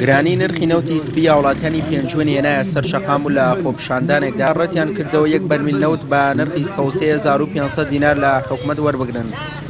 گرانی نرخی نەوتی سپی وڵاتانی پێنجوێن هێنایە سەر شەقام و لە خۆپیشاندانێکدا ڕەتیان کردەوە یەک بەرمیل نەوت بە نرخی 3500 دینار لە حکوومەت وەربگرن.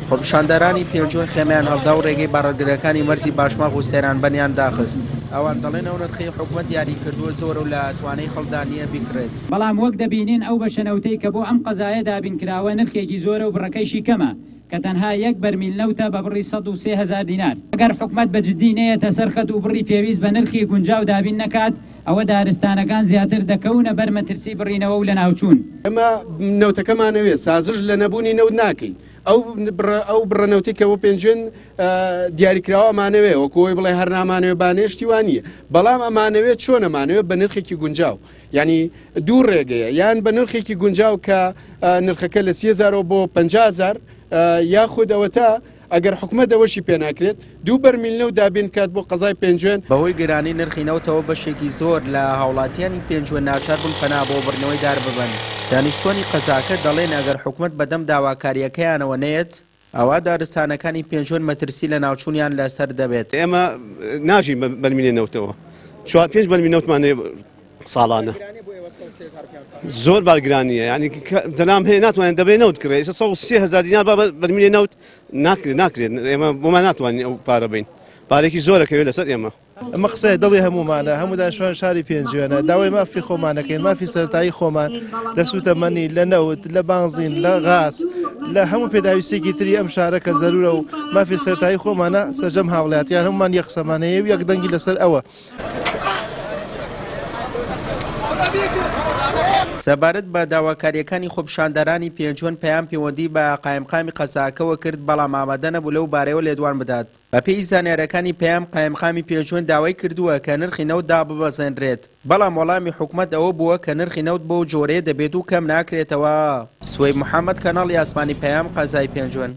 خۆپیشاندارانی پێنجوێن خێمەیان هەڵدا و ڕێگەی بەڕێگرەکانی مەرزی باشماغ و سەیرانبەنیان داخست. ئەوان دەڵێن ئەو نرخی حکوومەت یاری کردووە زۆر و لە توانای خەڵکدا نییە بیکرێت. بەڵام وەک دەبینین ئەو بەشەنەوتەی کە بۆ ئەم قەزایە دابینکراوە نرخێکی زۆرە و بڕەکەیشی کەمە کە تەنها یەک بەرمیل نەوتە بە بڕی 130,000 دینار. ئەگەر حکوومەت بەجددی نەیەتە سەرخەت و بڕی پێویست بە نرخی گونجاو دابین نەکات ئەوە دارستانەکان زیاتر دەکەونە بەر مەترسی بڕینەوە و لە ناوچوون. ئەمە نەوتەکەمانەوێت سازش لە نەبوونی نەوت ناکەین. ئەو بڕەنەوتی کە بۆ پێنجوێن دیاریکراوە ئەمانەوێت وەکۆی بڵێ هەر نامانەوێت بانێشتی وانە، بەڵام ئەمانەوێت چۆن ئەمانەوێت بە نرخێکی گونجاو، ینی دوو ڕێگەیە، یان بە نرخێکی گونجاو کە نرخەکە لە 30,000 بۆ 50,000 یاخود ئەوەتە ئەگەر حکوومەت ئەوەشی پێ ناکرێت دوو بەرمیل نەوت دابین کات بۆ قەزای پێنجوێن. بەهۆی گرانی نرخی نەوتەوە بەشێکی زۆر لە هاوڵاتیانی پێنجوێن ناچار بوون پەنا بۆ بڕنەوەی دار ببن. دانیشتوانی قەزاکە دەڵێن ئەگەر حکوومەت بەدەم داواکاریەکەیانەوە نەیەت ئەوە دارستانەکانی پێنجوێن مەترسی لە ناوچوونیان لەسەر دەبێت. ئێمە ناژین بەرمیلێ نەوتەوە 4-5 بەرمیل نەوتمانەیە ساڵانە زۆر بارگرانیە، ینی زەلام هەیە ناتوانێت دەبێ نەوت کڕێت 130,000 دینار بەرمیلێ نەوت ناکرێت ئێمە بۆمان ناتوانین ئەو پارە بین، پارێکی زۆرەکەوێت لەسەر ئێمە. ئەمە قسەیە دڵی هەمومانە، هەموو دانیشتوان شاری پێنجوێنە داوای مافی خۆمانەکەین، مافی سەرەتایی خۆمان لە سوتەمەنی، لە نەوت، لە بانزین، لە غاز، لە هەموو پێداویستێکی تری ئەم شارە کە زەرورە و مافی سەرەتایی خۆمانە سەرجەم هاوڵاتیان هەمومان یەک قسەمانەیە و یەک دەنگی لەسەر ئەوە. سەبارەت بە داواکاریەکانی خۆپیشاندارانی پێنجوێن پەیام پەیوەندی بە قایمقامی قەزاکەوە کرد، بەڵام ئامادە نەبوو لەو بارەیەوە لێدوان بدات. بە پێی زانیارەکانی پەیام قایمقامی پێنجوێن داوای کردووە کە نرخی نەوت داببەزێنرێت، بەڵام وەڵامی حکوومەت ئەوە بووە کە نرخی نەوت بۆ جۆرەیە دەبێت و کەم ناکرێتەوە. سوەی محەممەد کەناڵی ئاسمانی پەیام قەزای پێنجوێن.